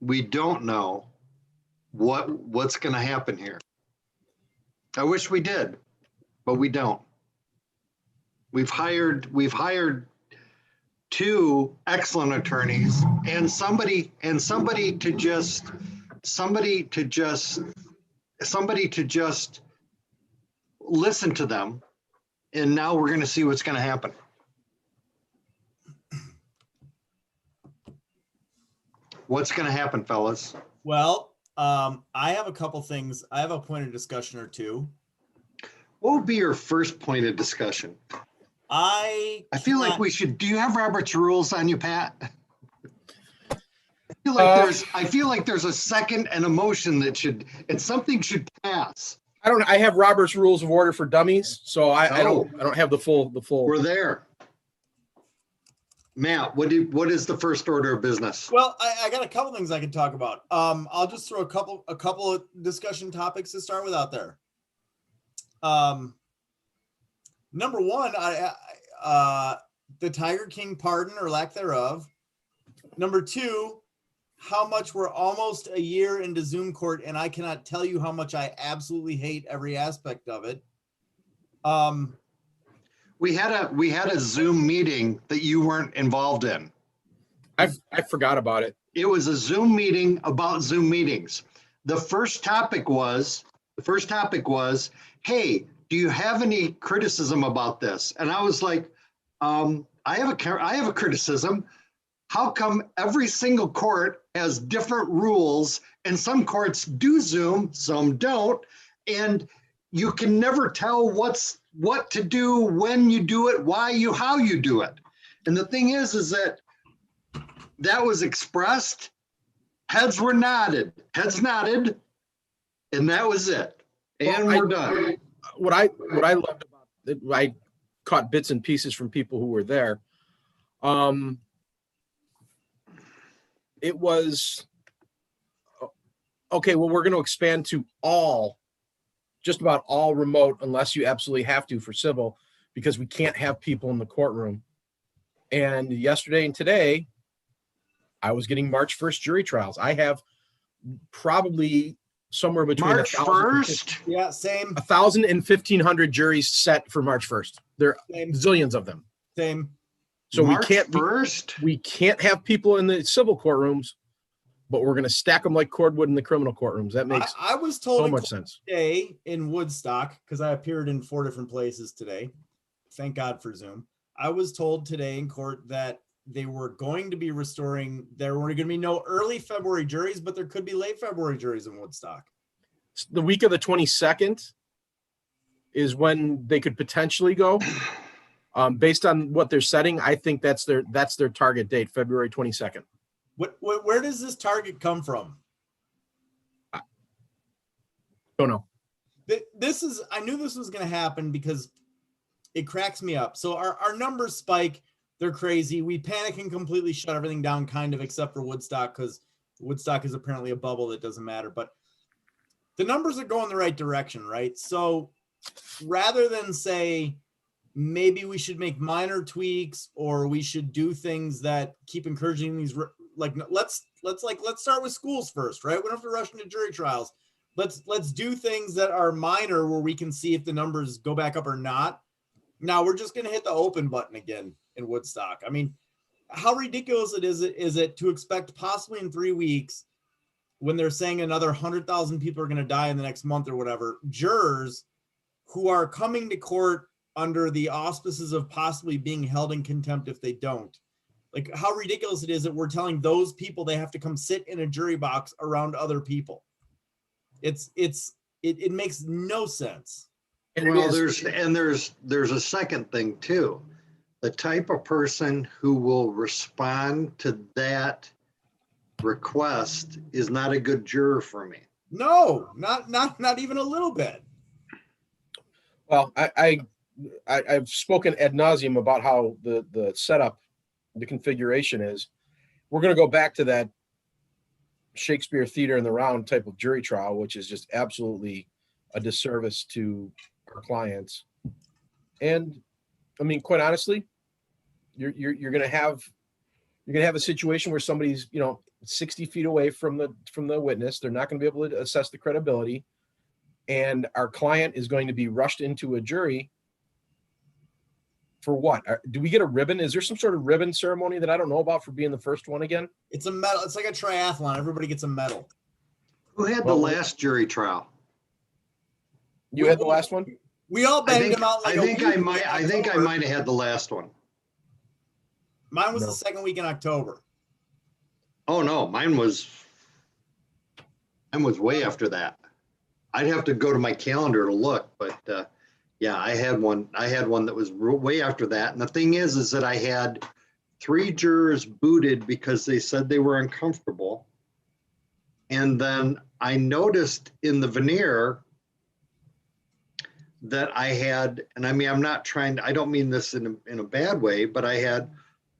We don't know what's going to happen here. I wish we did, but we don't. We've hired two excellent attorneys and somebody to just listen to them. And now we're going to see what's going to happen. What's going to happen, fellas? Well, I have a couple things. I have a point of discussion or two. What would be your first point of discussion? I feel like we should. Do you have Robert's rules on you, Pat? I feel like there's a second and a motion that something should pass. I have Robert's Rules of Order for Dummies, so I don't have the full. We're there. Matt, what is the first order of business? Well, I got a couple things I can talk about. I'll just throw a couple of discussion topics to start with out there. Number one, the Tiger King pardon or lack thereof. Number two, how much we're almost a year into Zoom court, and I cannot tell you how much I absolutely hate every aspect of it. We had a Zoom meeting that you weren't involved in. I forgot about it. It was a Zoom meeting about Zoom meetings. The first topic was, hey, do you have any criticism about this? And I was like, I have a criticism. How come every single court has different rules and some courts do Zoom, some don't, and you can never tell what to do, when you do it, how you do it. And the thing is that was expressed, heads nodded, and that was it. And we're done. What I loved about it, I caught bits and pieces from people who were there. It was, okay, well, we're going to expand to just about all remote, unless you absolutely have to for civil, because we can't have people in the courtroom. And yesterday and today, I was getting March 1st jury trials. I have probably somewhere between March 1st. Yeah, same. 1,000 and 1,500 juries set for March 1st. There are zillions of them. Same. So March 1st? We can't have people in the civil courtrooms, but we're going to stack them like cordwood in the criminal courtrooms. That makes I was told so much sense. Today in Woodstock, because I appeared in 4 different places today. Thank God for Zoom. I was told today in court that they were going to be restoring, there were going to be no early February juries, but there could be late February juries in Woodstock. The week of the 22nd is when they could potentially go. Based on what they're setting, I think that's their target date, February 22nd. Where does this target come from? I don't know. I knew this was going to happen because it cracks me up. So our numbers spike. They're crazy. We panic and completely shut everything down, kind of, except for Woodstock, because Woodstock is apparently a bubble that doesn't matter. But the numbers are going the right direction, right? So rather than say, maybe we should make minor tweaks or we should do things that keep encouraging these, like, let's start with schools first, right? We don't have to rush into jury trials. Let's do things that are minor where we can see if the numbers go back up or not. Now we're just going to hit the open button again in Woodstock. I mean, how ridiculous is it to expect possibly in 3 weeks, when they're saying another 100,000 people are going to die in the next month or whatever, jurors who are coming to court under the auspices of possibly being held in contempt if they don't. Like, how ridiculous it is that we're telling those people they have to come sit in a jury box around other people. It makes no sense. Well, there's a second thing too. The type of person who will respond to that request is not a good juror for me. No, not even a little bit. Well, I've spoken ad nauseum about how the setup, the configuration is. We're going to go back to that Shakespeare theater in the round type of jury trial, which is just absolutely a disservice to our clients. And I mean, quite honestly, you're going to have a situation where somebody's, 60 feet away from the witness. They're not going to be able to assess the credibility. And our client is going to be rushed into a jury for what? Do we get a ribbon? Is there some sort of ribbon ceremony that I don't know about for being the first one again? It's a medal. It's like a triathlon. Everybody gets a medal. Who had the last jury trial? You had the last one? We all banged him out I think I might have had the last one. Mine was the second week in October. Oh no, mine was way after that. I'd have to go to my calendar to look, but yeah, I had one that was way after that. And the thing is that I had 3 jurors booted because they said they were uncomfortable. And then I noticed in the veneer that I had, and I mean, I don't mean this in a bad way, but I had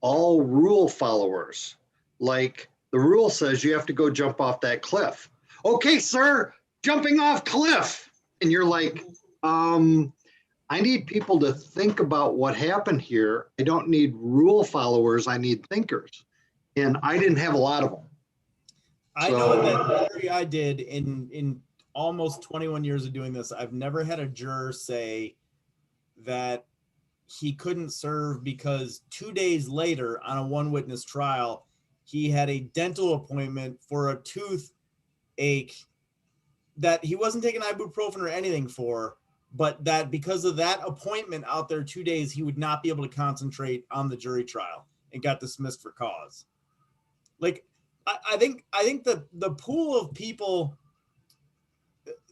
all rule followers. Like the rule says you have to go jump off that cliff. Okay, sir, jumping off cliff. And you're like, I need people to think about what happened here. I don't need rule followers. I need thinkers. And I didn't have a lot of them. I know that the jury I did in almost 21 years of doing this, I've never had a juror say that he couldn't serve because 2 days later on a one witness trial, he had a dental appointment for a toothache that he wasn't taking ibuprofen or anything for, but that because of that appointment out there 2 days, he would not be able to concentrate on the jury trial and got dismissed for cause. Like, I think that the pool of people,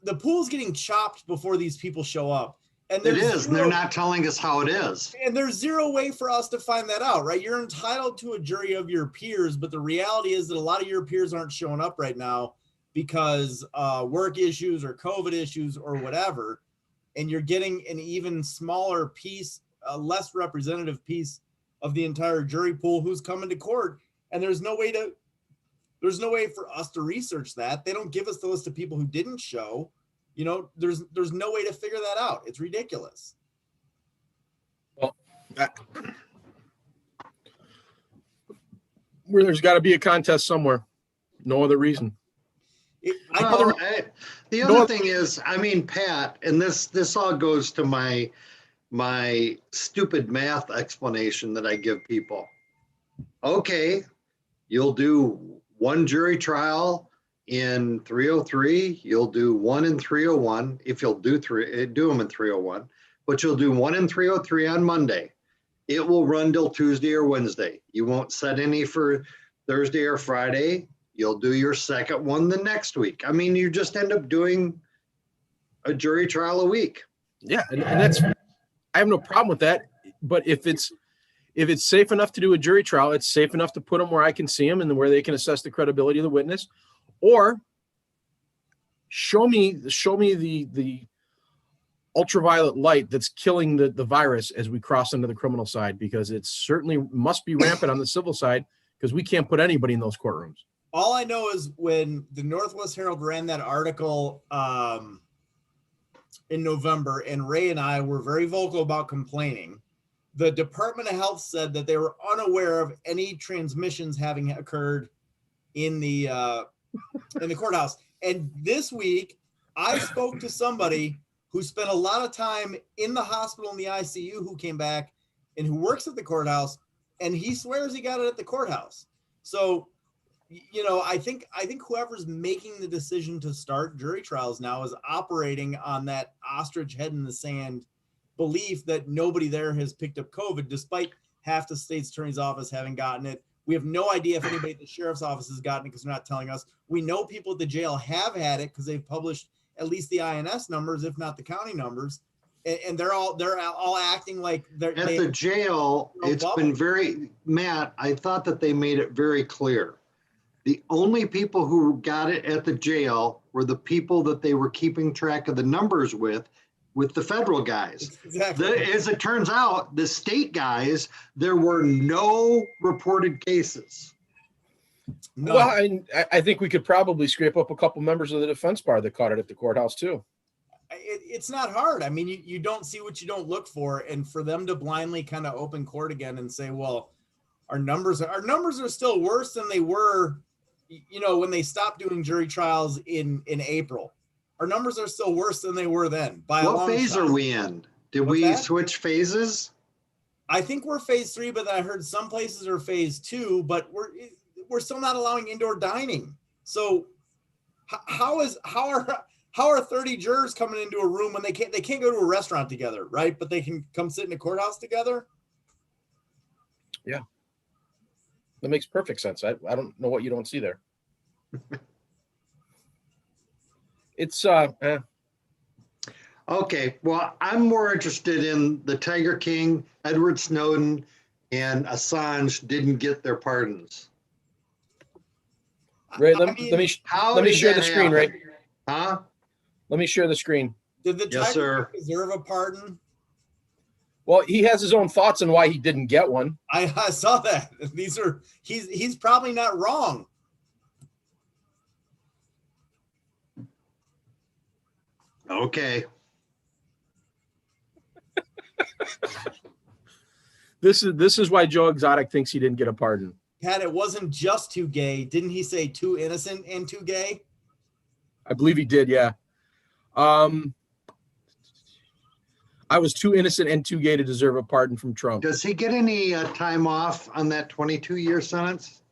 the pool's getting chopped before these people show up. And it is. They're not telling us how it is. And there's zero way for us to find that out, right? You're entitled to a jury of your peers, but the reality is that a lot of your peers aren't showing up right now because work issues or COVID issues or whatever. And you're getting an even smaller piece, a less representative piece of the entire jury pool who's coming to court. And there's no way for us to research that. They don't give us the list of people who didn't show. You know, there's no way to figure that out. It's ridiculous. Well, where there's got to be a contest somewhere. No other reason. The other thing is, I mean, Pat, and this all goes to my stupid math explanation that I give people. Okay, you'll do one jury trial in 303, you'll do one in 301 if you'll do them in 301, but you'll do one in 303 on Monday. It will run till Tuesday or Wednesday. You won't set any for Thursday or Friday. You'll do your second one the next week. I mean, you just end up doing a jury trial a week. Yeah, and that's, I have no problem with that. But if it's safe enough to do a jury trial, it's safe enough to put them where I can see them and where they can assess the credibility of the witness, or show me the ultraviolet light that's killing the virus as we cross into the criminal side, because it certainly must be rampant on the civil side because we can't put anybody in those courtrooms. All I know is when the Northwest Herald ran that article in November, and Ray and I were very vocal about complaining, the Department of Health said that they were unaware of any transmissions having occurred in the courthouse. And this week, I spoke to somebody who spent a lot of time in the hospital in the ICU, who came back and who works at the courthouse, and he swears he got it at the courthouse. So, you know, I think whoever's making the decision to start jury trials now is operating on that ostrich head in the sand belief that nobody there has picked up COVID, despite half the state's attorney's office having gotten it. We have no idea if anybody at the sheriff's office has gotten it because they're not telling us. We know people at the jail have had it because they've published at least the INS numbers, if not the county numbers, and they're all acting like they're at the jail. It's been very, Matt, I thought that they made it very clear. The only people who got it at the jail were the people that they were keeping track of the numbers with the federal guys. Exactly. As it turns out, the state guys, there were no reported cases. No. Well, I think we could probably scrape up a couple members of the defense bar that caught it at the courthouse too. It's not hard. I mean, you don't see what you don't look for, and for them to blindly kind of open court again and say, well, our numbers are still worse than they were, you know, when they stopped doing jury trials in April, our numbers are still worse than they were then by a What long phase shot. are we in? Did What's we that? switch phases? I think we're phase 3, but I heard some places are phase 2, but we're still not allowing indoor dining. So how are 30 jurors coming into a room when they can't go to a restaurant together, right? But they can come sit in a courthouse together? Yeah. That makes perfect sense. I don't know what you don't see there. It's Okay, well, I'm more interested in the Tiger King, Edward Snowden, and Assange didn't get their pardons. Ray, I let mean, me How let me did share that the screen, happen? Ray. Huh? Let me share the screen. did the Yes, Tiger sir. King deserve a pardon? Well, he has his own thoughts on why he didn't get one. I saw that. He's probably not wrong. Okay. This is why Joe Exotic thinks he didn't get a pardon. Pat, it wasn't just too gay. Didn't he say too innocent and too gay? I believe he did, yeah. I was too innocent and too gay to deserve a pardon from Trump. Does he get any time off on that 22-year sentence?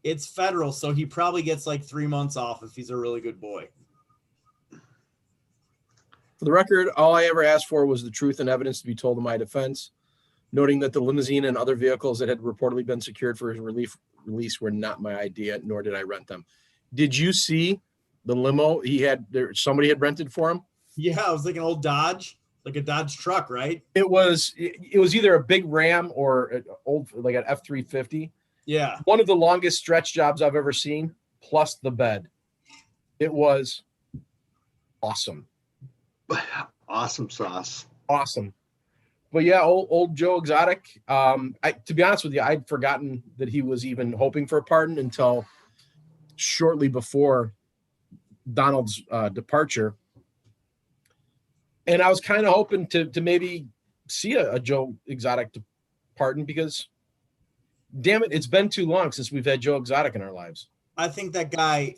It's federal, so he probably gets like 3 months off if he's a really good boy. For the record, all I ever asked for was the truth and evidence to be told in my defense, noting that the limousine and other vehicles that had reportedly been secured for his release were not my idea, nor did I rent them. Did you see the limo he had there? Somebody had rented for him. Yeah, it was like an old Dodge, like a Dodge truck, right? It was either a big Ram or an old, like an F-350. Yeah. One of the longest stretch jobs I've ever seen, plus the bed. It was awesome. Awesome sauce. Awesome. But yeah, old Joe Exotic. To be honest with you, I'd forgotten that he was even hoping for a pardon until shortly before Donald's departure. And I was kind of hoping to maybe see a Joe Exotic pardon because, damn it, it's been too long since we've had Joe Exotic in our lives. I think that guy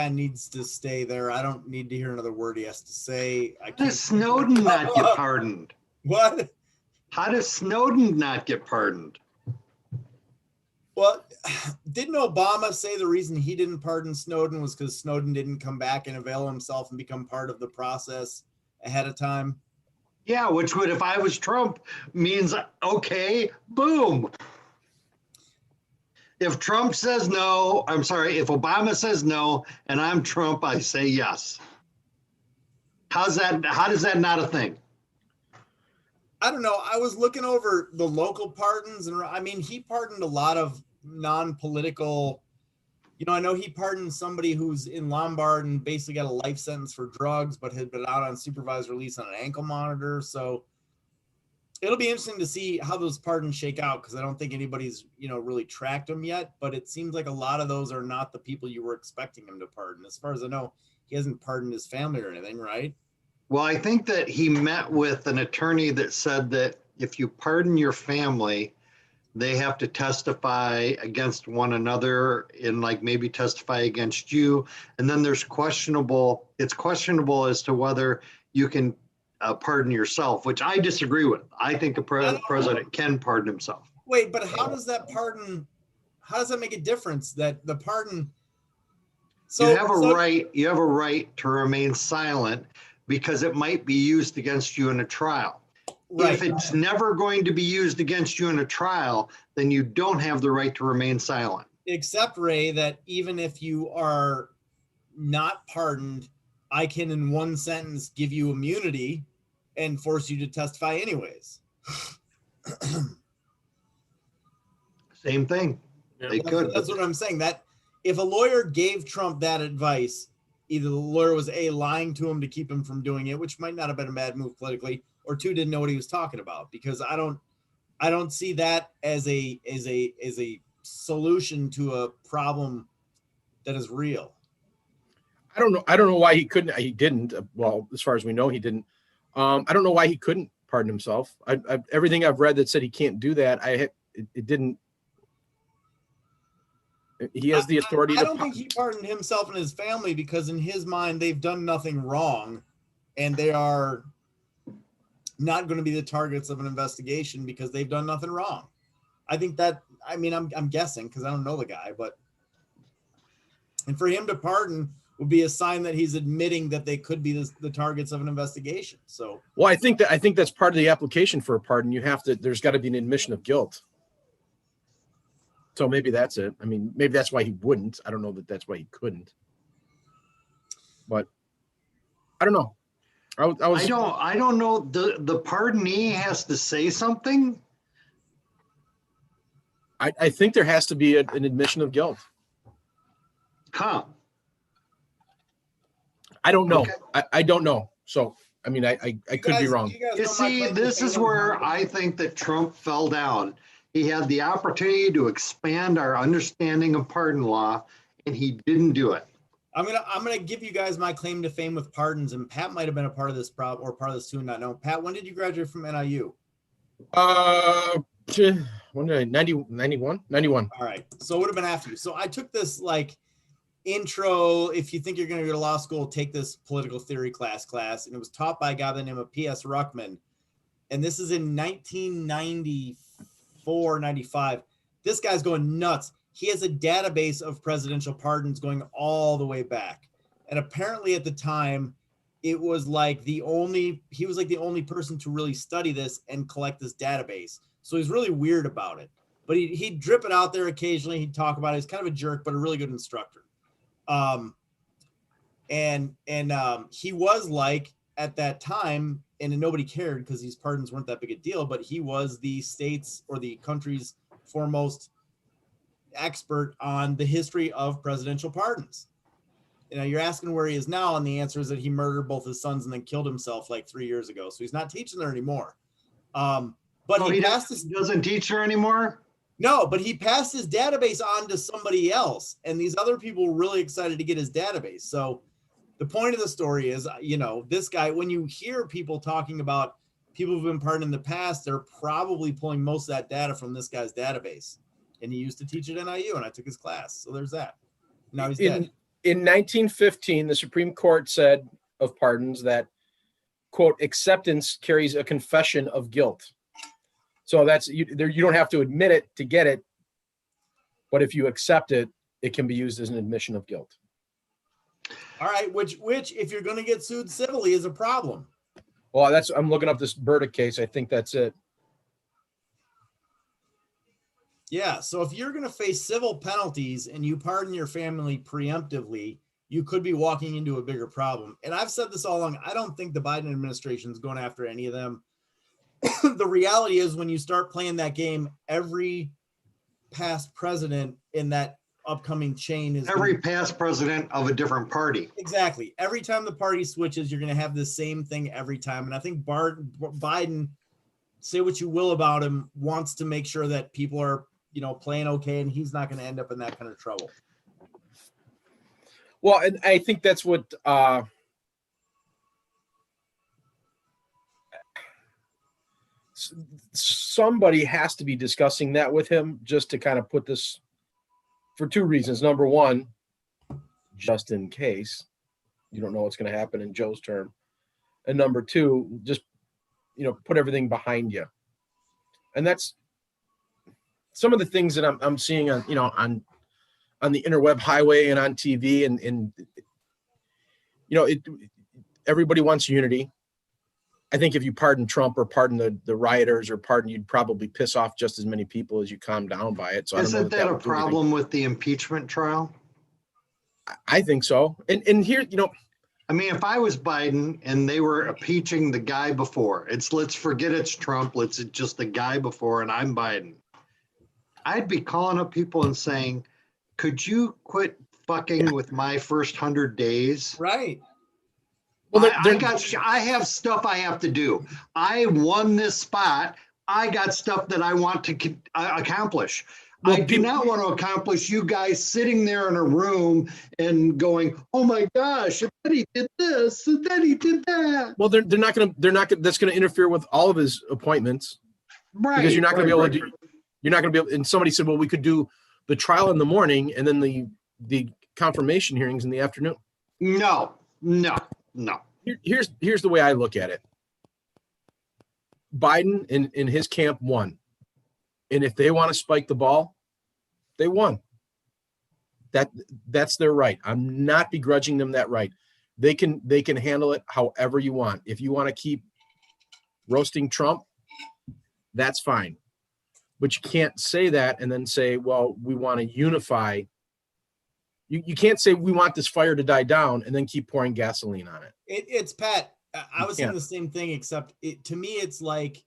needs to stay there. I don't need to hear another word he has to say. How does Snowden not get pardoned? What? How does Snowden not get pardoned? Well, didn't Obama say the reason he didn't pardon Snowden was because Snowden didn't come back and avail himself and become part of the process ahead of time? Yeah, which would, if I was Trump, means, okay, boom. If Trump says no, I'm sorry, if Obama says no and I'm Trump, I say yes. How does that not a thing? I don't know. I was looking over the local pardons, and I mean, he pardoned a lot of non-political. You know, I know he pardoned somebody who's in Lombard and basically got a life sentence for drugs, but had been out on supervised release on an ankle monitor. So it'll be interesting to see how those pardons shake out, because I don't think anybody's, really tracked them yet. But it seems like a lot of those are not the people you were expecting him to pardon. As far as I know, he hasn't pardoned his family or anything, right? Well, I think that he met with an attorney that said that if you pardon your family, they have to testify against one another and like maybe testify against you. And then it's questionable as to whether you can pardon yourself, which I disagree with. I think a president can pardon himself. Wait, but how does that make a difference that the pardon? So you have a right to remain silent because it might be used against you in a trial. Right. If it's never going to be used against you in a trial, then you don't have the right to remain silent. Except, Ray, that even if you are not pardoned, I can in one sentence give you immunity and force you to testify anyways. Same thing. Yeah. They could. That's what I'm saying. That if a lawyer gave Trump that advice, either the lawyer was lying to him to keep him from doing it, which might not have been a bad move politically, or two, didn't know what he was talking about, because I don't see that as a solution to a problem that is real. I don't know why he couldn't. He didn't. Well, as far as we know, he didn't. I don't know why he couldn't pardon himself. Everything I've read that said he can't do that, it didn't. He has the authority I to. don't think he pardoned himself and his family because in his mind they've done nothing wrong, and they are not going to be the targets of an investigation because they've done nothing wrong. I think that, I mean, I'm guessing because I don't know the guy, and for him to pardon would be a sign that he's admitting that they could be the targets of an investigation. So, well, I think that's part of the application for a pardon. There's got to be an admission of guilt. So maybe that's it. I mean, maybe that's why he wouldn't. I don't know that that's why he couldn't. But I don't know. I don't know. The pardonee has to say something. I think there has to be an admission of guilt. Huh. I don't know. Okay. I don't know. So, I mean, I could be wrong. You see, this is where I think that Trump fell down. He had the opportunity to expand our understanding of pardon law, and he didn't do it. I'm gonna give you guys my claim to fame with pardons, and Pat might have been a part of this problem or part of this too, and not know. Pat, when did you graduate from NIU? When did I? 91? All right, so it would have been after you. So I took this like intro. If you think you're going to go to law school, take this political theory class, and it was taught by a guy by the name of P.S. Ruckman, and this is in 1994, 95. This guy's going nuts. He has a database of presidential pardons going all the way back. And apparently at the time, it was like he was like the only person to really study this and collect this database. So he's really weird about it. But he'd drip it out there occasionally. He'd talk about it. He's kind of a jerk, but a really good instructor. He was like, at that time, and nobody cared because these pardons weren't that big a deal, but he was the state's or the country's foremost expert on the history of presidential pardons. You know, you're asking where he is now, and the answer is that he murdered both his sons and then killed himself like 3 years ago. So he's not teaching there anymore. But he doesn't teach there anymore. No, but he passed his database on to somebody else, and these other people were really excited to get his database. So the point of the story is, you know, this guy, when you hear people talking about people who've been pardoned in the past, they're probably pulling most of that data from this guy's database. And he used to teach at NIU, and I took his class. So there's that. Now he's dead. In 1915, the Supreme Court said of pardons that, quote, acceptance carries a confession of guilt. So that's you don't have to admit it to get it, but if you accept it, it can be used as an admission of guilt. All right, which if you're going to get sued civilly is a problem. Well, I'm looking up this Burdick case. I think that's it. Yeah, so if you're going to face civil penalties and you pardon your family preemptively, you could be walking into a bigger problem. And I've said this all along. I don't think the Biden administration is going after any of them. The reality is when you start playing that game, every past president in that upcoming chain is past president of a different party. Exactly. Every time the party switches, you're going to have the same thing every time. And I think Biden, say what you will about him, wants to make sure that people are, you know, playing okay, and he's not going to end up in that kind of trouble. Well, and I think that's what somebody has to be discussing that with him, just to kind of put this, for two reasons. Number one, just in case you don't know what's going to happen in Joe's term, and number two, just, you know, put everything behind you. And that's some of the things that I'm seeing on, you know, on the interweb highway and on TV, and you know, everybody wants unity. I think if you pardon Trump or pardon the rioters or pardon, you'd probably piss off just as many people as you calm down by it. So isn't that a problem with the impeachment trial? I think so. And here, you know, I mean, if I was Biden and they were impeaching the guy before, let's forget it's Trump, it's just the guy before, and I'm Biden, I'd be calling up people and saying, could you quit fucking with my first 100 days? Right. Well, I have stuff I have to do. I won this spot. I got stuff that I want to accomplish. Well, I do not want to accomplish you guys sitting there in a room and going, "Oh my gosh, and then he did this, and then he did that." Well, they're not going to. That's going to interfere with all of his appointments, right? Because you're not going to be able to do. You're not going to be able. And somebody said, "Well, we could do the trial in the morning and then the confirmation hearings in the afternoon. No, no, no. Here's the way I look at it. Biden in his camp won. And if they want to spike the ball, they won. That's their right. I'm not begrudging them that right. They can handle it however you want. If you want to keep roasting Trump, that's fine. But you can't say that and then say, well, we want to unify. You can't say we want this fire to die down and then keep pouring gasoline on it. It's Pat. I was saying the same thing, except to me, it's like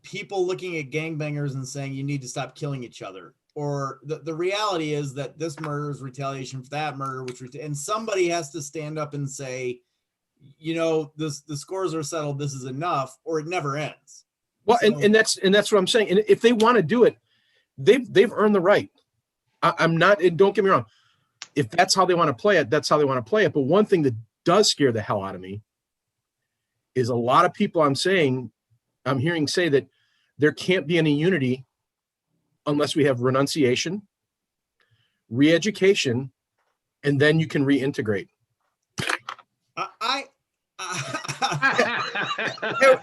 people looking at gangbangers and saying you need to stop killing each other. Or the reality is that this murder is retaliation for that murder, and somebody has to stand up and say, the scores are settled. This is enough, or it never ends. Well, so, and that's what I'm saying. And if they want to do it, they've earned the right. I'm not. And don't get me wrong. If that's how they want to play it, that's how they want to play it. But one thing that does scare the hell out of me is a lot of people I'm hearing say that there can't be any unity unless we have renunciation, re-education, and then you can reintegrate.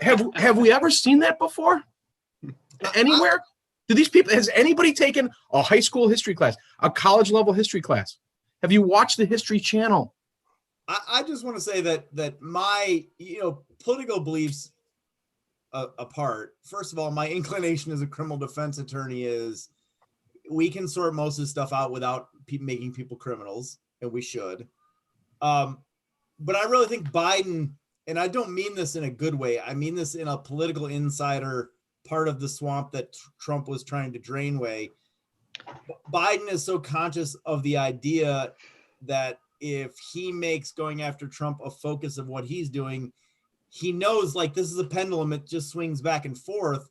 Have we ever seen that before? Anywhere? Do these people, has anybody taken a high school history class, a college level history class? Have you watched the History Channel? I just want to say that my, political beliefs apart, first of all, my inclination as a criminal defense attorney is we can sort most of this stuff out without making people criminals, and we should. But I really think Biden, and I don't mean this in a good way, I mean this in a political insider part of the swamp that Trump was trying to drain way. Biden is so conscious of the idea that if he makes going after Trump a focus of what he's doing, he knows like this is a pendulum, it just swings back and forth.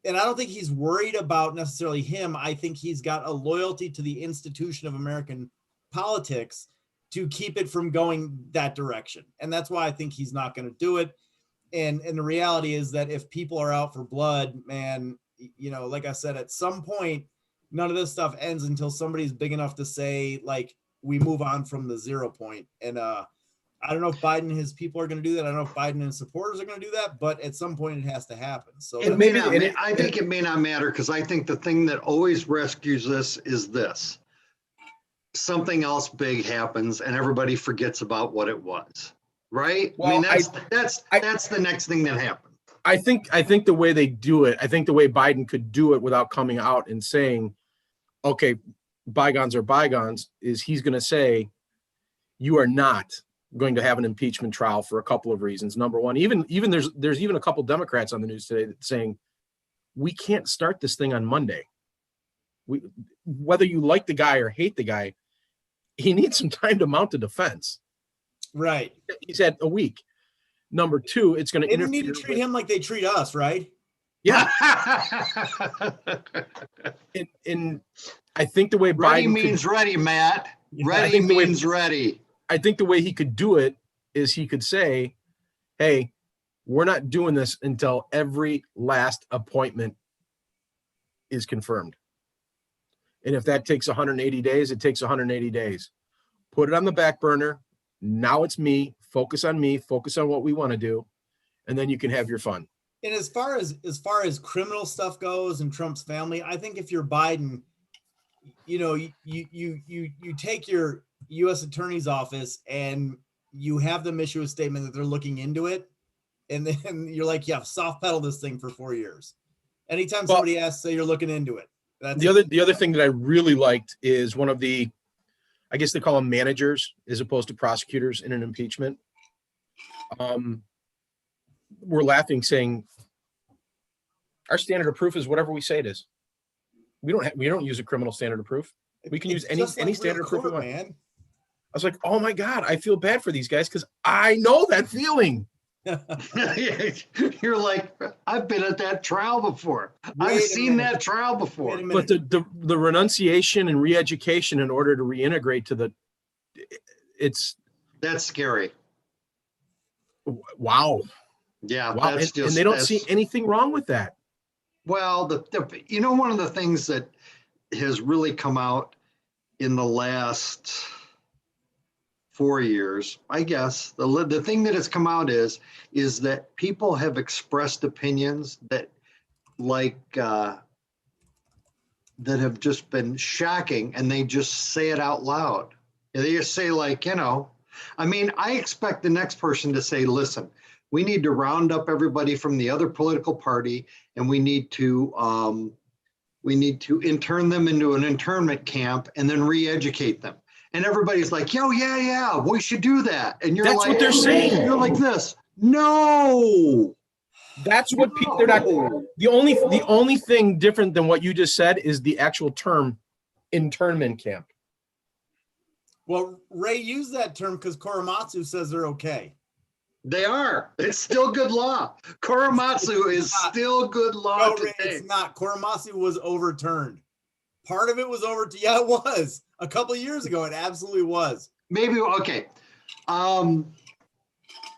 And I don't think he's worried about necessarily him. I think he's got a loyalty to the institution of American politics to keep it from going that direction. And that's why I think he's not going to do it. And the reality is that if people are out for blood, man, like I said, at some point, none of this stuff ends until somebody's big enough to say, like, we move on from the 0 point. And I don't know if Biden and his people are going to do that. I don't know if Biden and his supporters are going to do that, but at some point it has to happen. So I think it may not matter, because I think the thing that always rescues this is this. Something else big happens and everybody forgets about what it was. Right? Well, I mean, that's the next thing that happened. I think the way they do it, I think the way Biden could do it without coming out and saying, okay, bygones are bygones, is he's going to say, you are not going to have an impeachment trial for a couple of reasons. Number one, even there's even a couple Democrats on the news today saying, we can't start this thing on Monday. Whether you like the guy or hate the guy, he needs some time to mount a defense. Right. He's had a week. Number two, it's going to interfere. They need to treat him like they treat us, right? Yeah. and I think the way ready Biden means ready, Matt. Ready means ready. I think the way he could do it is he could say, hey, we're not doing this until every last appointment is confirmed. And if that takes 180 days, it takes 180 days. Put it on the back burner. Now it's me. Focus on me. Focus on what we want to do, and then you can have your fun. And as far as criminal stuff goes and Trump's family, I think if you're Biden, you take your U.S. Attorney's office and you have them issue a statement that they're looking into it, and then you're like, yeah, soft pedal this thing for 4 years. Anytime somebody asks, say you're looking into it. That's the other thing that I really liked is one of the, I guess they call them managers as opposed to prosecutors in an impeachment. We're laughing, saying our standard of proof is whatever we say it is. We don't use a criminal standard of proof. We can use any standard of proof we want. Man. I was like, oh my God, I feel bad for these guys because I know that feeling. You're like, I've been at that trial before. I've seen that trial before. But the renunciation and re-education in order to reintegrate to that's scary. Wow. Yeah. Wow. And they don't see anything wrong with that. Well, one of the things that has really come out in the last 4 years, I guess. The thing that has come out is that people have expressed opinions that that have just been shocking, and they just say it out loud. They just say, like, I mean, I expect the next person to say, listen, we need to round up everybody from the other political party, and we need to intern them into an internment camp and then re-educate them. And everybody's like, yo, yeah, we should do that. And you're That's like, what they're saying. You're like this. No. That's what people, they're not, the only thing different than what you just said is the actual term internment camp. Well, Ray used that term because Korematsu says they're okay. They are. It's still good law. Korematsu is still good law No, today. Ray, it's not. Korematsu was overturned. Part of it was overturned. Yeah, it was. A couple of years ago, it absolutely was. Maybe, okay.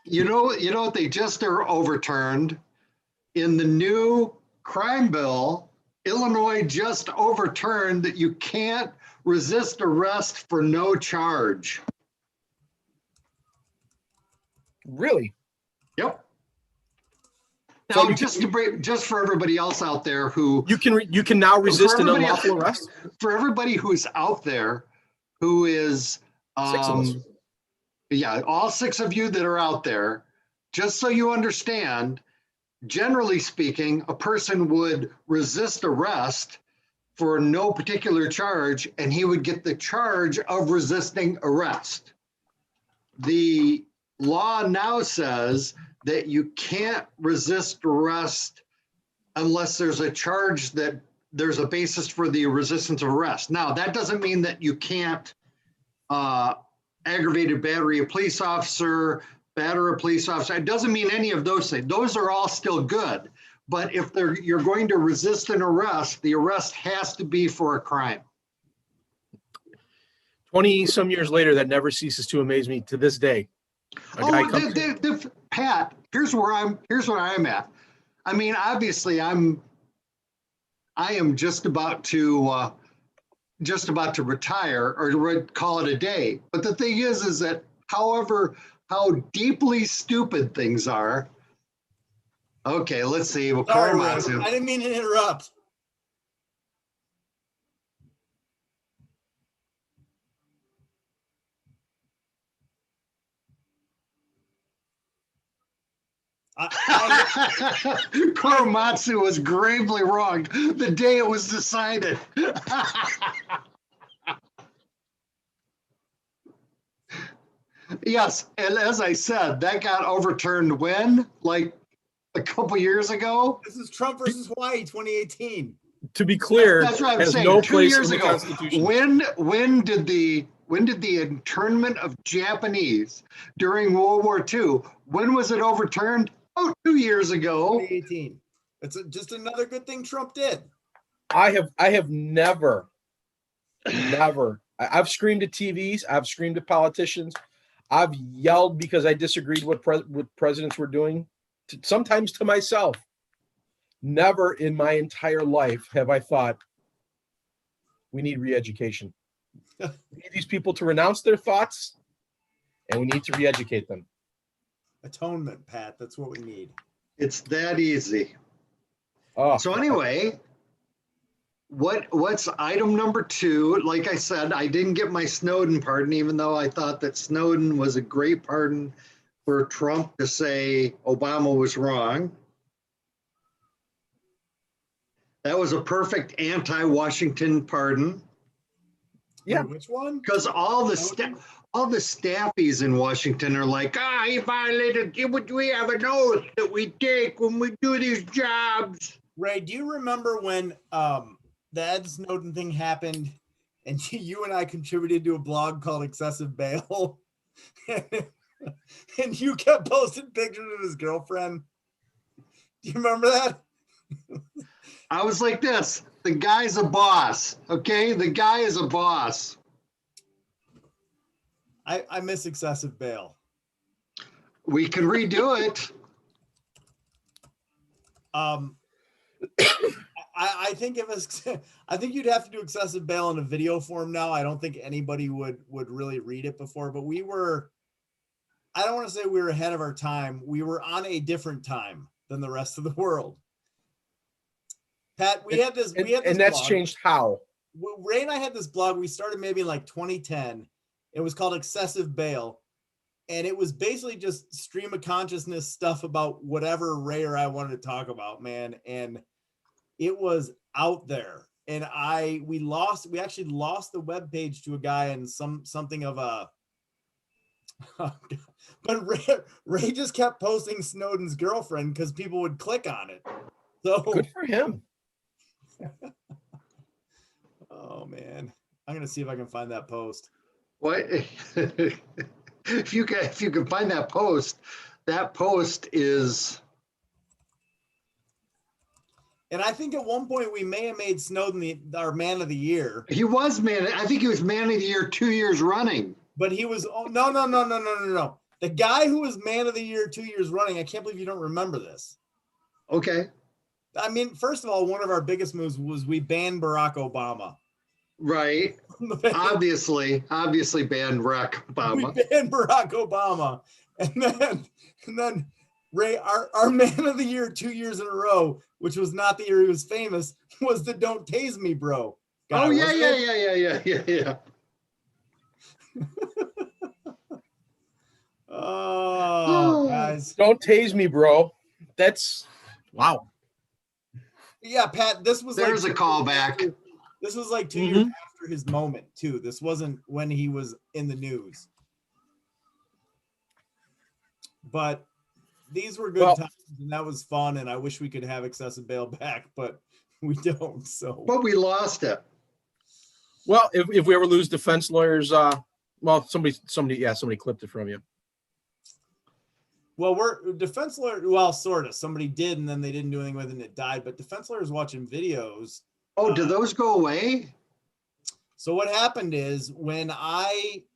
You know what they just are overturned? In the new crime bill, Illinois just overturned that you can't resist arrest for no charge. Really? Yep. So Now, just for everybody else out there who you can now resist an unlawful arrest. For everybody who's out there, who is 6 of us. Yeah, all 6 of you that are out there, just so you understand, generally speaking, a person would resist arrest for no particular charge, and he would get the charge of resisting arrest. The law now says that you can't resist arrest unless there's a charge that there's a basis for the resistance of arrest. Now, that doesn't mean that you can't aggravated battery a police officer, batter a police officer. It doesn't mean any of those things. Those are all still good. But if you're going to resist an arrest, the arrest has to be for a crime. 20 some years later, that never ceases to amaze me to this day. Pat, here's what I'm at. I mean, obviously, I am just about to retire or call it a day. But the thing is that how deeply stupid things are. Okay, let's see. Well, Sorry, I didn't mean to interrupt. Korematsu was gravely wrong the day it was decided. Yes, and as I said, that got overturned when? Like a couple years ago? This is Trump versus Hawaii 2018. To be clear, that's what I'm has saying. no 2 place years in the ago. Constitution. When did the internment of Japanese during World War II, when was it overturned? Oh, 2 years ago. 2018. It's just another good thing Trump did. I have never. I've screamed at TVs. I've screamed at politicians. I've yelled because I disagreed with what presidents were doing, sometimes to myself. Never in my entire life have I thought we need re-education. We need these people to renounce their thoughts, and we need to re-educate them. Atonement, Pat. That's what we need. It's that easy. Oh, so anyway, what's item number 2? Like I said, I didn't get my Snowden pardon, even though I thought that Snowden was a great pardon for Trump to say Obama was wrong. That was a perfect anti-Washington pardon. Yeah. Wait, which one? Because all the staffies in Washington are like, he violated. We have an oath that we take when we do these jobs. Ray, do you remember when the Ed Snowden thing happened, and you and I contributed to a blog called Excessive Bail, and you kept posting pictures of his girlfriend? Do you remember that? I was like this. The guy's a boss. Okay, the guy is a boss. I miss Excessive Bail. We can redo it. I I think I think you'd have to do excessive bail in a video form now. I don't think anybody would really read it before, but I don't want to say we were ahead of our time. We were on a different time than the rest of the world. Pat, we had this and that's blog. changed how? Ray and I had this blog. We started maybe in like 2010. It was called Excessive Bail. And it was basically just stream of consciousness stuff about whatever Ray or I wanted to talk about, man. And it was out there. And we actually lost the webpage to a guy and something of a, but Ray just kept posting Snowden's girlfriend because people would click on it. So Good for him. Oh man, I'm gonna see if I can find that post. What? If you can find that post is. And I think at one point we may have made Snowden our man of the year. He was man. I think he was man of the year 2 years running. But he was no. The guy who was man of the year 2 years running. I can't believe you don't remember this. Okay. I mean, first of all, one of our biggest moves was we banned Barack Obama. Right. obviously banned Barack Obama. We banned Barack Obama. And then Ray, our man of the year 2 years in a row, which was not the year he was famous, was the "Don't Tase Me, Bro" guy. Oh yeah. Oh, guys. Don't tase me, bro. That's wow. Yeah, Pat, this was There's like a callback. This was like 2 years after his moment, too. This wasn't when he was in the news. But these were good times, and that was fun, and I wish we could have excessive bail back, but we don't. So, but we lost it. Well, if we ever lose defense lawyers, somebody clipped it from you. Well, we're defense lawyer. Well, sort of. Somebody did, and then they didn't do anything with it, and it died. But defense lawyers watching videos. Oh, do those go away? So what happened is when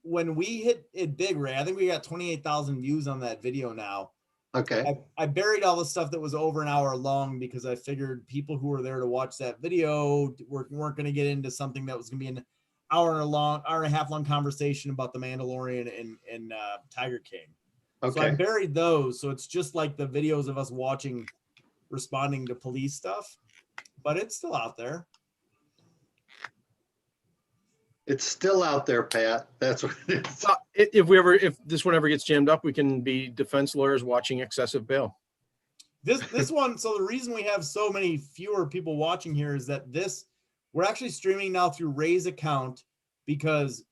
we hit it big, Ray, I think we got 28,000 views on that video now. Okay. I buried all the stuff that was over an hour long because I figured people who were there to watch that video weren't going to get into something that was going to be an hour and a half long conversation about the Mandalorian and Tiger King. Okay. So I buried those. So it's just like the videos of us responding to police stuff, but it's still out there. It's still out there, Pat. That's what it is. If this one ever gets jammed up, we can be defense lawyers watching excessive bail. This one. So the reason we have so many fewer people watching here is that we're actually streaming now through Ray's account because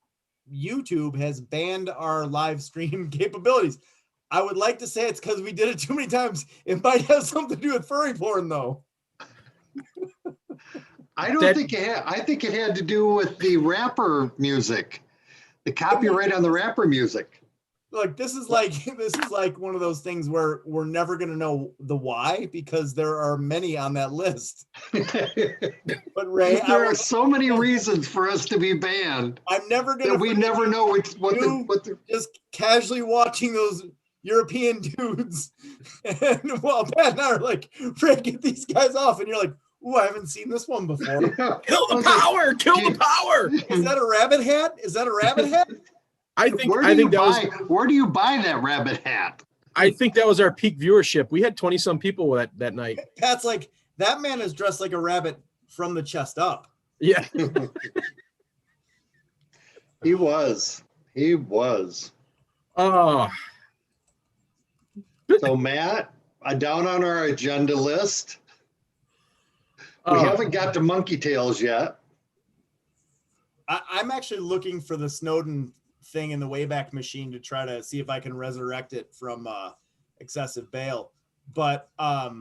YouTube has banned our live stream capabilities. I would like to say it's because we did it too many times. It might have something to do with furry porn, though. I think it had to do with the rapper music, the copyright on the rapper music. Look, this is like one of those things where we're never going to know the why because there are many on that list. But Ray, there are so many reasons for us to be banned. I'm never going to. We never know what the just casually watching those European dudes, and well, Pat and I are like, Ray, get these guys off, and you're like, ooh, I haven't seen this one before. Kill the power! Kill the power! Is that a rabbit hat? I think where do you buy that rabbit hat? I think that was our peak viewership. We had 20 some people that night. Pat's like, that man is dressed like a rabbit from the chest up. Yeah. He was. Oh. So Matt, down on our agenda list, we haven't got to Monkey Tails yet. I'm actually looking for the Snowden thing in the Wayback Machine to try to see if I can resurrect it from excessive bail. But a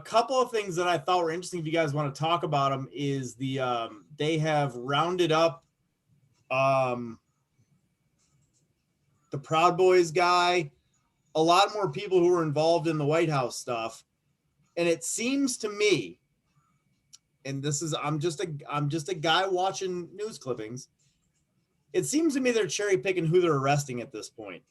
couple of things that I thought were interesting, if you guys want to talk about them, is they have rounded up the Proud Boys guy, a lot more people who were involved in the White House stuff. And it seems to me, and I'm just a guy watching news clippings. It seems to me they're cherry picking who they're arresting at this point.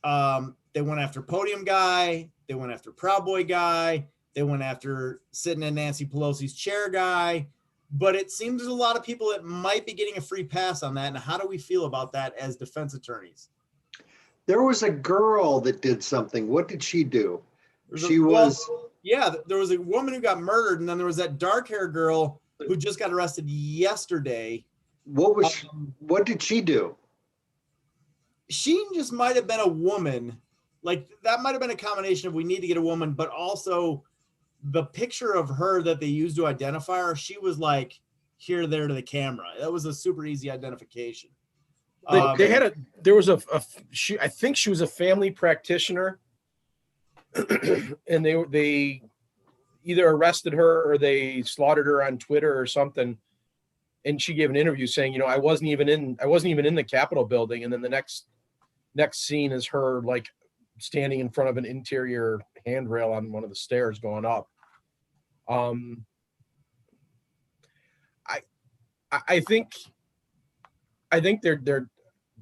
They went after Podium guy. They went after Proud Boy guy. They went after sitting in Nancy Pelosi's chair guy. But it seems there's a lot of people that might be getting a free pass on that. And how do we feel about that as defense attorneys? There was a girl that did something. What did she do? Yeah, there was a woman who got murdered, and then there was that dark hair girl who just got arrested yesterday. What did she do? She just might have been a woman. Like, that might have been a combination of we need to get a woman, but also the picture of her that they used to identify her, she was like here, there to the camera. That was a super easy identification. I think she was a family practitioner and they either arrested her or they slaughtered her on Twitter or something. And she gave an interview saying, I wasn't even in the Capitol building. And then the next scene is her like standing in front of an interior handrail on one of the stairs going up. I think they're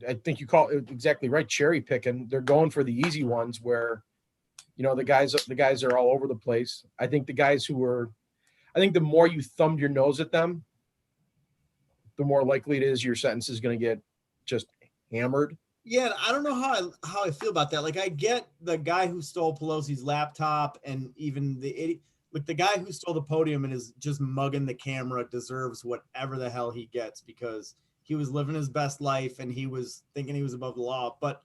I think you call it exactly right, cherry picking. They're going for the easy ones where, the guys are all over the place. I think the more you thumbed your nose at them, the more likely it is your sentence is going to get just hammered. Yeah, I don't know how I feel about that. Like, I get the guy who stole Pelosi's laptop and even the guy who stole the podium and is just mugging the camera deserves whatever the hell he gets because he was living his best life and he was thinking he was above the law. But,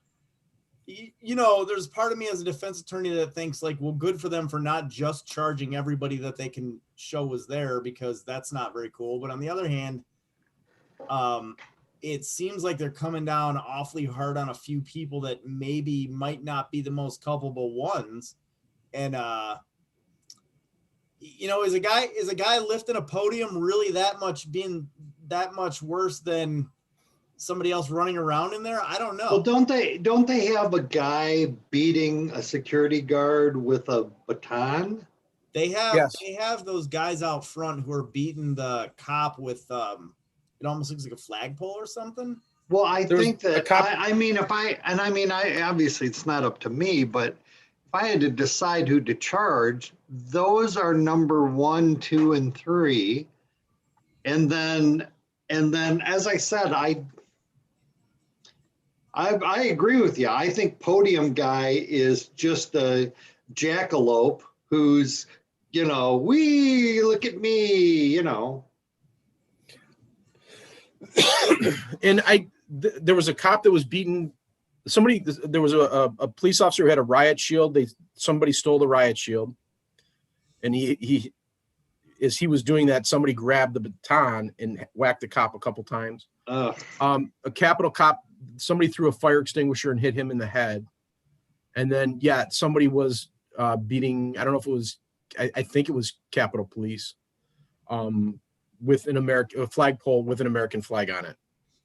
there's part of me as a defense attorney that thinks like, well, good for them for not just charging everybody that they can show was there because that's not very cool. But on the other hand, it seems like they're coming down awfully hard on a few people that maybe might not be the most culpable ones. And, is a guy lifting a podium really that much worse than somebody else running around in there? I don't know. Well, don't they have a guy beating a security guard with a baton? They have, yes. They have those guys out front who are beating the cop with, it almost looks like a flagpole or something. Well, I think that obviously it's not up to me, but if I had to decide who to charge, those are number 1, 2, and 3. And then as I said, I agree with you. I think podium guy is just a jackalope who's, look at me, And there was a cop that was beaten. There was a police officer who had a riot shield. Somebody stole the riot shield. And he as he was doing that, somebody grabbed the baton and whacked the cop a couple times. A Capitol cop, somebody threw a fire extinguisher and hit him in the head. And then, somebody was beating, I don't know if it was, I think it was Capitol Police with a flagpole with an American flag on it.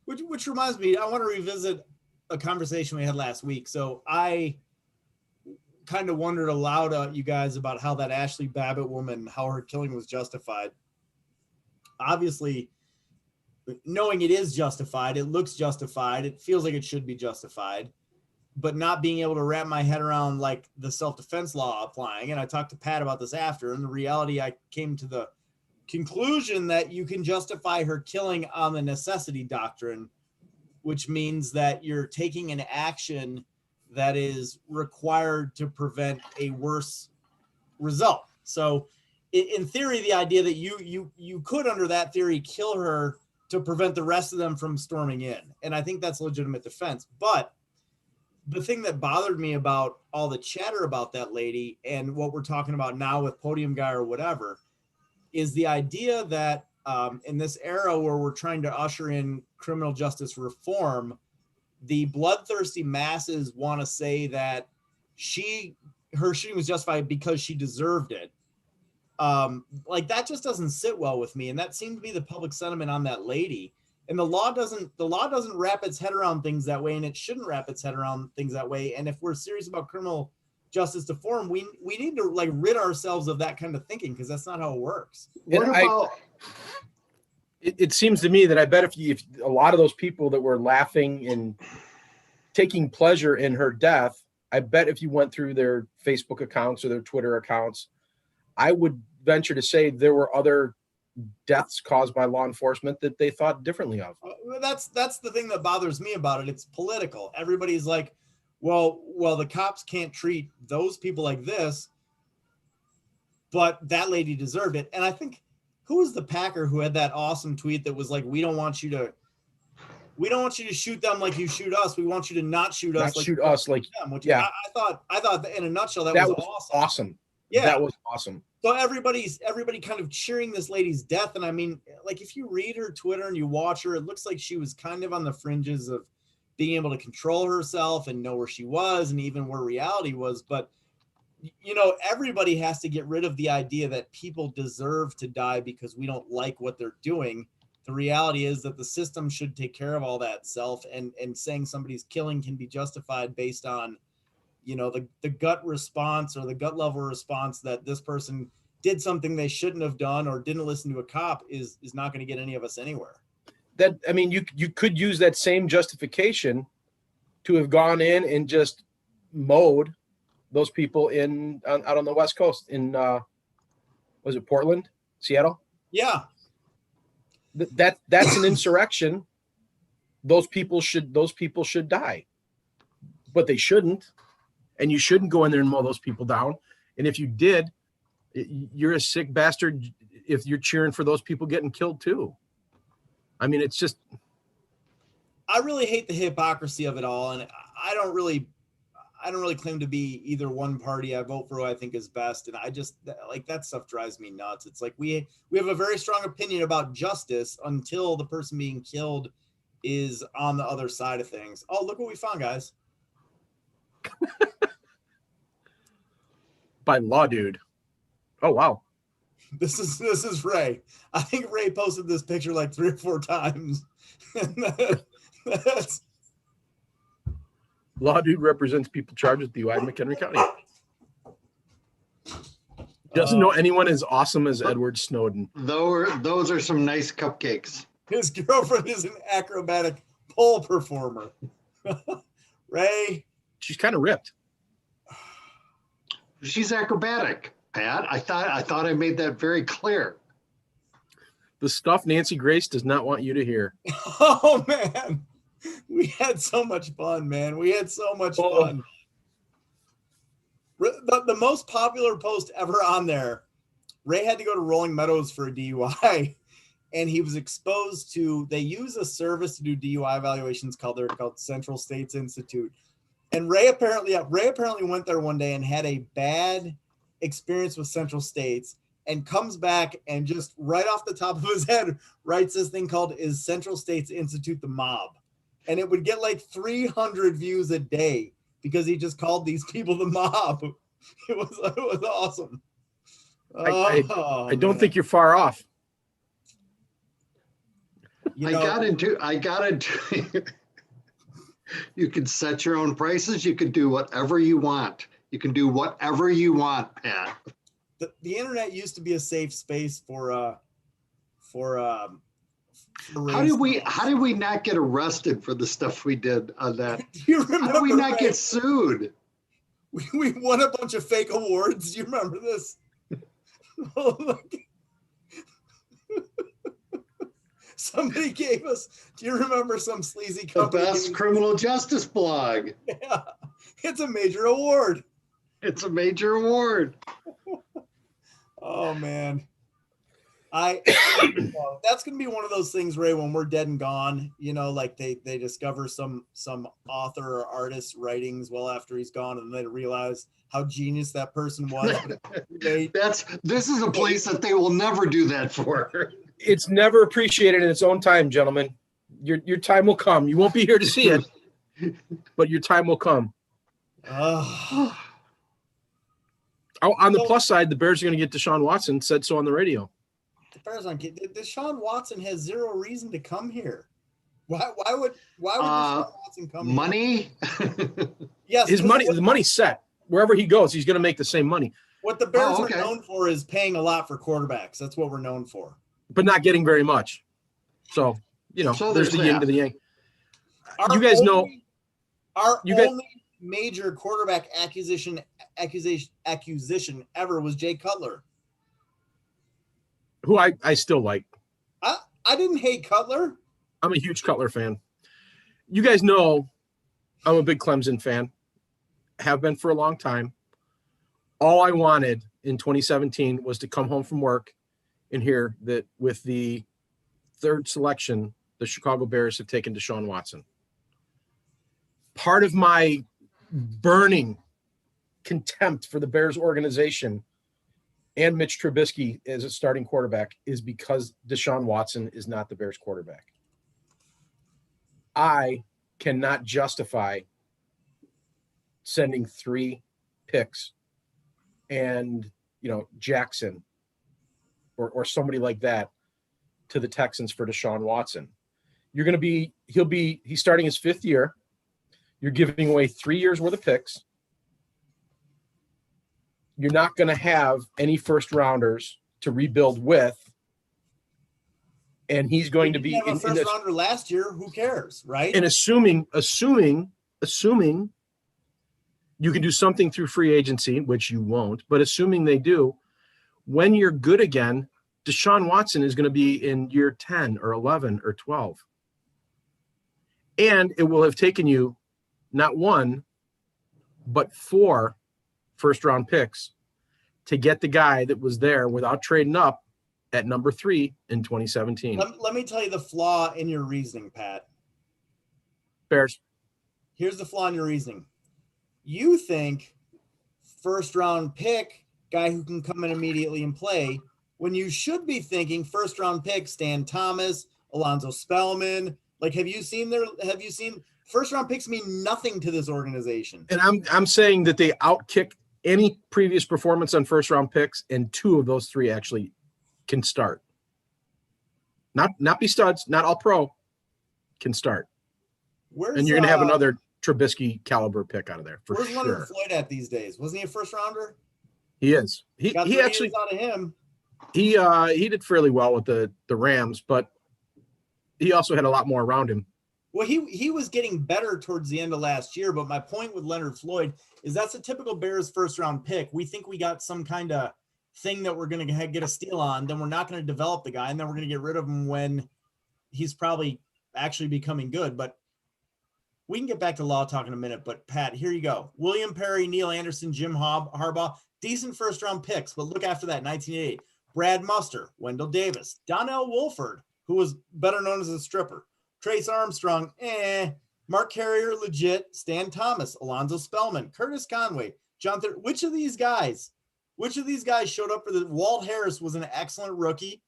Which reminds me, I want to revisit a conversation we had last week. So I kind of wondered aloud at you guys about how that Ashley Babbitt woman, how her killing was justified. Obviously, knowing it is justified, it looks justified, it feels like it should be justified, but not being able to wrap my head around like the self-defense law applying. And I talked to Pat about this after, and the reality, I came to the conclusion that you can justify her killing on the necessity doctrine, which means that you're taking an action that is required to prevent a worse result. So in theory, the idea that you could, under that theory, kill her to prevent the rest of them from storming in. And I think that's legitimate defense. But the thing that bothered me about all the chatter about that lady and what we're talking about now with Podium Guy or whatever is the idea that in this era where we're trying to usher in criminal justice reform, the bloodthirsty masses want to say that her shooting was justified because she deserved it. Like, that just doesn't sit well with me. And that seemed to be the public sentiment on that lady. And the law doesn't wrap its head around things that way, and it shouldn't wrap its head around things that way. And if we're serious about criminal justice reform, we need to like rid ourselves of that kind of thinking, because that's not how it works. It seems to me that I bet if a lot of those people that were laughing and taking pleasure in her death, I bet if you went through their Facebook accounts or their Twitter accounts, I would venture to say there were other deaths caused by law enforcement that they thought differently of. That's the thing that bothers me about it. It's political. Everybody's like, well, the cops can't treat those people like this, but that lady deserved it. And I think, who was the Packer who had that awesome tweet that was like, we don't want you to shoot them like you shoot us. We want you to not shoot us. Not shoot us like them. Which yeah. I thought that in a nutshell, that was awesome. Yeah, that was awesome. So everybody kind of cheering this lady's death. And I mean, like, if you read her Twitter and you watch her, it looks like she was kind of on the fringes of being able to control herself and know where she was and even where reality was. But, you know, everybody has to get rid of the idea that people deserve to die because we don't like what they're doing. The reality is that the system should take care of all that self, and saying somebody's killing can be justified based on, you know, the gut response or the gut level response that this person did something they shouldn't have done or didn't listen to a cop is not going to get any of us anywhere. That, I mean, you could use that same justification to have gone in and just mowed those people out on the West Coast in was it Portland, Seattle? Yeah. That's an insurrection. Those people should die, but they shouldn't. And you shouldn't go in there and mow those people down. And if you did, you're a sick bastard if you're cheering for those people getting killed too. I mean, it's just. I really hate the hypocrisy of it all, and I don't really claim to be either one party. I vote for who I think is best, and I just, like, that stuff drives me nuts. It's like we have a very strong opinion about justice until the person being killed is on the other side of things. Oh, look what we found, guys. By Law Dude. Oh, wow. This is Ray. I think Ray posted this picture like 3 or 4 times. That's Law Dude represents people charged with DUI in McHenry County. Doesn't know anyone as awesome as Edward Snowden. Those are some nice cupcakes. His girlfriend is an acrobatic pole performer. Ray. She's kind of ripped. She's acrobatic, Pat. I thought I made that very clear. The stuff Nancy Grace does not want you to hear. Oh, man. We had so much fun, man. We had so much fun. The most popular post ever on there, Ray had to go to Rolling Meadows for a DUI, and he was exposed to, they use a service to do DUI evaluations called Central States Institute. And Ray apparently went there one day and had a bad experience with Central States, and comes back and just right off the top of his head writes this thing called "Is Central States Institute the Mob?" And it would get like 300 views a day because he just called these people the mob. It was awesome. I don't think you're far off. I got into you can set your own prices. You can do whatever you want. You can do whatever you want, Pat. The internet used to be a safe space for how did we not get arrested for the stuff we did on that? Do you remember, how did we not get sued? We won a bunch of fake awards. Do you remember this? Somebody gave us, do you remember some sleazy company? The best criminal justice blog. Yeah, it's a major award. It's a major award. Oh, man. That's going to be one of those things, Ray, when we're dead and gone, you know, like they discover some author or artist's writings well after he's gone, and they realize how genius that person was. This is a place that they will never do that for. It's never appreciated in its own time, gentlemen. Your time will come. You won't be here to see it, but your time will come. On the plus side, the Bears are going to get Deshaun Watson. Said so on the radio. The Bears aren't getting. Deshaun Watson has zero reason to come here. Why would Deshaun Watson come here? Money? Yes. The money's set. Wherever he goes, he's going to make the same money. What the Bears are known for is paying a lot for quarterbacks. That's what we're known for. But not getting very much. So, you know, there's the yin to the yang. Our only major quarterback accusation ever was Jay Cutler. who I still like. I didn't hate Cutler. I'm a huge Cutler fan. You guys know I'm a big Clemson fan. Have been for a long time. All I wanted in 2017 was to come home from work and hear that with the third selection, the Chicago Bears have taken Deshaun Watson. Part of my burning contempt for the Bears organization and Mitch Trubisky as a starting quarterback is because Deshaun Watson is not the Bears quarterback. I cannot justify sending 3 picks and, Jackson or somebody like that to the Texans for Deshaun Watson. He's starting his 5th year. You're giving away 3 years worth of picks. You're not going to have any first rounders to rebuild with. And he's going to be in a first rounder last year. Who cares, right? And assuming you can do something through free agency, which you won't, but assuming they do, when you're good again, Deshaun Watson is going to be in year 10 or 11 or 12. And it will have taken you not 1, but 4 first-round picks to get the guy that was there without trading up at number 3 in 2017. Let me tell you the flaw in your reasoning, Pat. Bears. Here's the flaw in your reasoning. You think first-round pick, guy who can come in immediately and play, when you should be thinking first-round pick, Stan Thomas, Alonzo Spellman. Like, have you seen first-round picks mean nothing to this organization? And I'm saying that they outkick any previous performance on first-round picks, and 2 of those 3 actually can start. Not be studs, not all pro, can start. And you're going to have another Trubisky caliber pick out of there for sure. Where's Leonard Floyd at these days? Wasn't he a first rounder? He is. He actually got out of him. He did fairly well with the Rams, but he also had a lot more around him. Well, he was getting better towards the end of last year, but my point with Leonard Floyd is that's a typical Bears first round pick. We think we got some kind of thing that we're going to get a steal on, then we're not going to develop the guy, and then we're going to get rid of him when he's probably actually becoming good. But we can get back to law talk in a minute. But Pat, here you go. William Perry, Neil Anderson, Jim Harbaugh, decent first round picks. But look after that, 1988. Brad Muster, Wendell Davis, Donnell Wolford, who was better known as a stripper, Trace Armstrong, Mark Carrier, legit, Stan Thomas, Alonzo Spellman, Curtis Conway, Jonathan. Which of these guys showed up for the Walt Harris was an excellent rookie.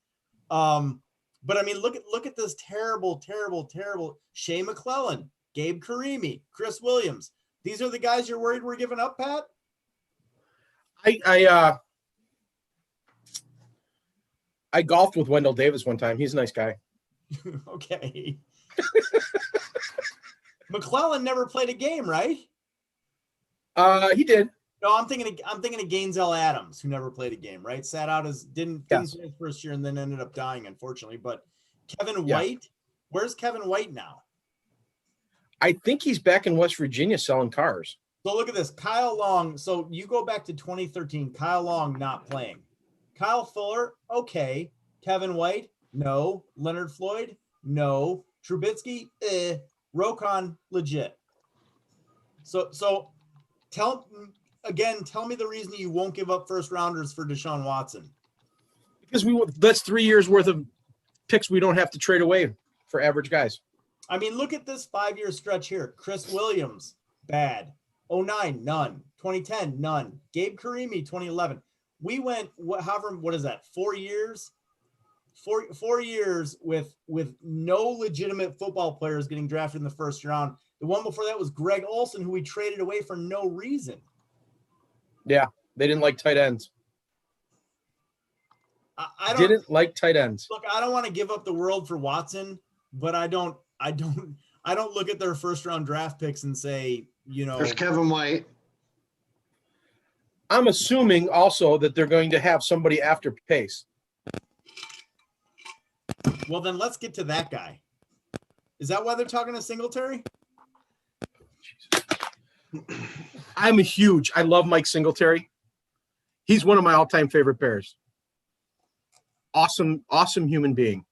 But I mean, look at this terrible Shea McClellan, Gabe Karimi, Chris Williams. These are the guys you're worried we're giving up, Pat? I golfed with Wendell Davis one time. He's a nice guy. Okay. McClellan never played a game, right? He did. No, I'm thinking of Gainesville Adams, who never played a game, right? Sat out didn't play his first year and then ended up dying, unfortunately. But Kevin White, where's Kevin White now? I think he's back in West Virginia selling cars. So look at this. Kyle Long. So you go back to 2013, Kyle Long not playing. Kyle Fuller, okay. Kevin White, no. Leonard Floyd, no. Trubisky, Rokon, legit. So tell me the reason you won't give up first rounders for Deshaun Watson. Because that's 3 years worth of picks we don't have to trade away for average guys. I mean, look at this 5-year stretch here. Chris Williams, bad. 2009, none. 2010, none. Gabe Karimi, 2011. We went, what is that, 4 years? 4 years with no legitimate football players getting drafted in the first round. The one before that was Greg Olson, who we traded away for no reason. Yeah, they didn't like tight ends. I didn't like tight ends. Look, I don't want to give up the world for Watson, but I don't look at their first round draft picks and say, there's Kevin White. I'm assuming also that they're going to have somebody after Pace. Well, then let's get to that guy. Is that why they're talking to Singletary? I love Mike Singletary. He's one of my all-time favorite Bears. Awesome human being.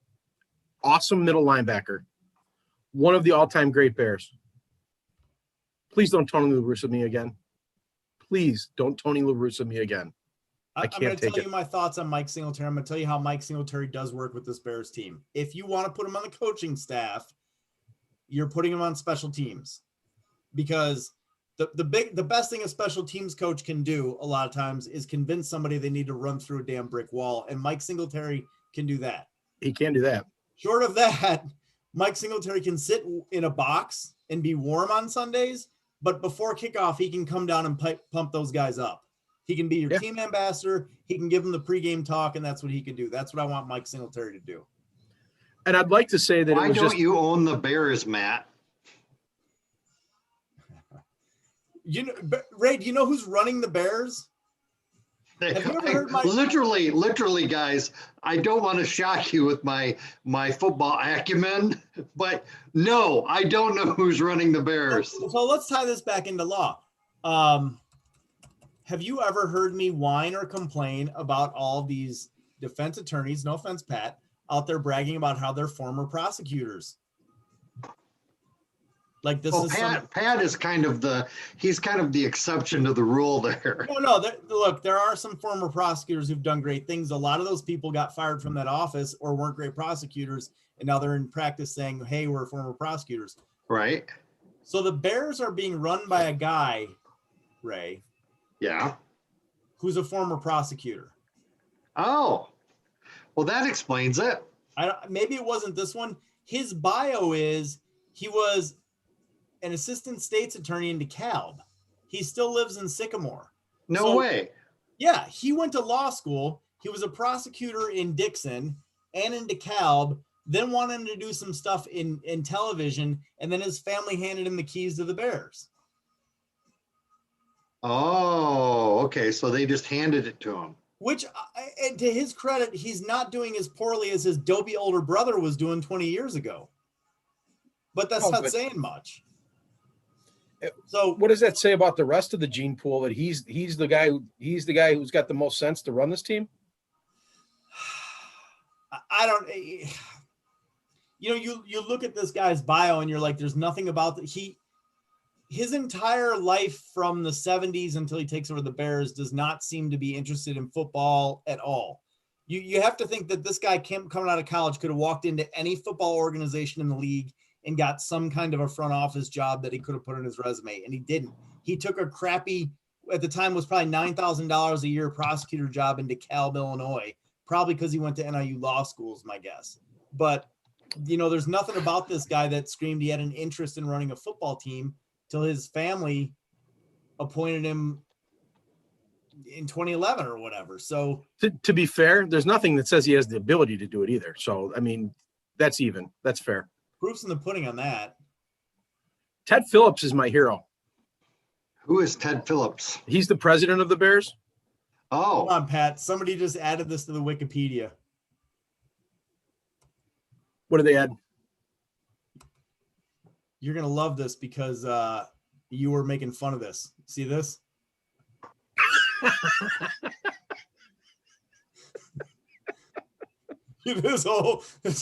Awesome middle linebacker. One of the all-time great Bears. Please don't Tony La Russa me again. Please don't Tony La Russa me again. I'm can't going to take tell it. you my thoughts on Mike Singletary. I'm going to tell you how Mike Singletary does work with this Bears team. If you want to put him on the coaching staff, you're putting him on special teams, because the best thing a special teams coach can do a lot of times is convince somebody they need to run through a damn brick wall. And Mike Singletary can do that. He can do that. Short of that, Mike Singletary can sit in a box and be warm on Sundays, but before kickoff, he can come down and pump those guys up. He can be your team ambassador. He can give them the pregame talk, and that's what he can do. That's what I want Mike Singletary to do. And I'd like to say that Why don't you own the Bears, Matt? You know, Ray, do you know who's running the Bears? Have you ever heard my literally, guys, I don't want to shock you with my football acumen, but no, I don't know who's running the Bears. So let's tie this back into law. Have you ever heard me whine or complain about all these defense attorneys, no offense, Pat, out there bragging about how they're former prosecutors? Like this is Pat is kind of the exception to the rule there. No. Look, there are some former prosecutors who've done great things. A lot of those people got fired from that office or weren't great prosecutors, and now they're in practice saying, "Hey, we're former prosecutors." Right. So the Bears are being run by a guy, Ray. Yeah. Who's a former prosecutor. Oh, well, that explains it. Maybe it wasn't this one. His bio is he was an assistant state's attorney in DeKalb. He still lives in Sycamore. No way. Yeah, he went to law school. He was a prosecutor in Dixon and in DeKalb, then wanted to do some stuff in television, and then his family handed him the keys to the Bears. Oh, okay. So they just handed it to him. Which, and to his credit, he's not doing as poorly as his dopey older brother was doing 20 years ago. But that's not saying much. So what does that say about the rest of the gene pool, that he's the guy who's got the most sense to run this team? I don't, you look at this guy's bio and you're like, there's nothing about his entire life from the 70s until he takes over the Bears does not seem to be interested in football at all. You have to think that this guy coming out of college could have walked into any football organization in the league and got some kind of a front office job that he could have put on his resume, and he didn't. He took a crappy, at the time was probably $9,000 a year prosecutor job in DeKalb, Illinois, probably because he went to NIU law school is my guess. But, there's nothing about this guy that screamed he had an interest in running a football team till his family appointed him in 2011 or whatever. So to be fair, there's nothing that says he has the ability to do it either. So, I mean, that's fair. Proof's in the pudding on that. Ted Phillips is my hero. Who is Ted Phillips? He's the president of the Bears. Oh, hold on, Pat. Somebody just added this to the Wikipedia. What did they add? You're going to love this because you were making fun of this. See this? This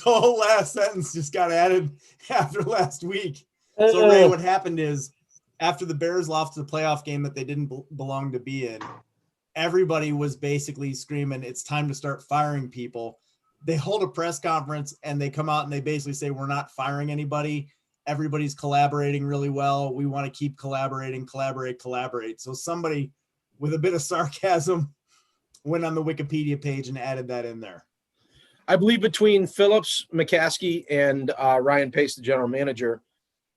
whole last sentence just got added after last week. So Ray, what happened is after the Bears lost the playoff game that they didn't belong to be in, everybody was basically screaming, it's time to start firing people. They hold a press conference and they come out and they basically say, we're not firing anybody. Everybody's collaborating really well. We want to keep collaborating, collaborate. So somebody with a bit of sarcasm went on the Wikipedia page and added that in there. I believe between Phillips, McCaskey, and Ryan Pace, the general manager,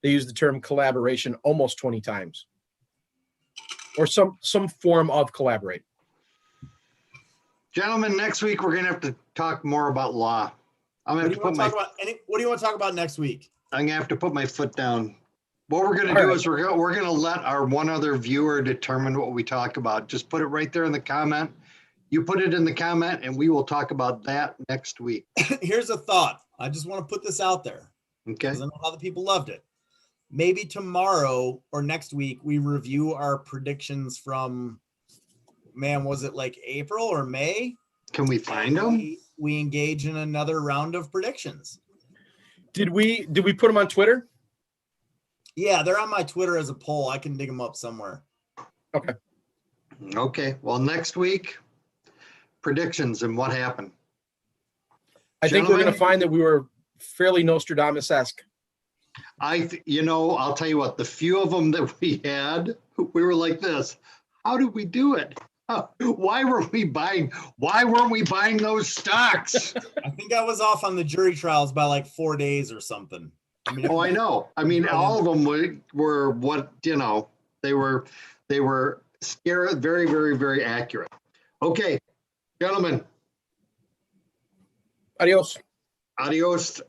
they use the term collaboration almost 20 times, or some form of collaborate. Gentlemen, next week we're going to have to talk more about law. I'm going to what do you want to talk about next week? I'm going to have to put my foot down. What we're going to do is we're going to let our one other viewer determine what we talk about. Just put it right there in the comment. You put it in the comment and we will talk about that next week. Here's a thought. I just want to put this out there. Okay. Because I know how the people loved it. Maybe tomorrow or next week, we review our predictions from, was it like April or May? Can we find them? we engage in another round of predictions. Did we put them on Twitter? Yeah, they're on my Twitter as a poll. I can dig them up somewhere. Okay, well, next week, predictions and what happened. I think we're going to Gentlemen? find that we were fairly Nostradamus-esque. I'll tell you what, the few of them that we had, we were like this. How did we do it? Why weren't we buying those stocks? I think I was off on the jury trials by like 4 days or something. I mean, Oh, I know. I mean, all of them were what, they were scary, very, very, very accurate. Okay, gentlemen, Adios. adios.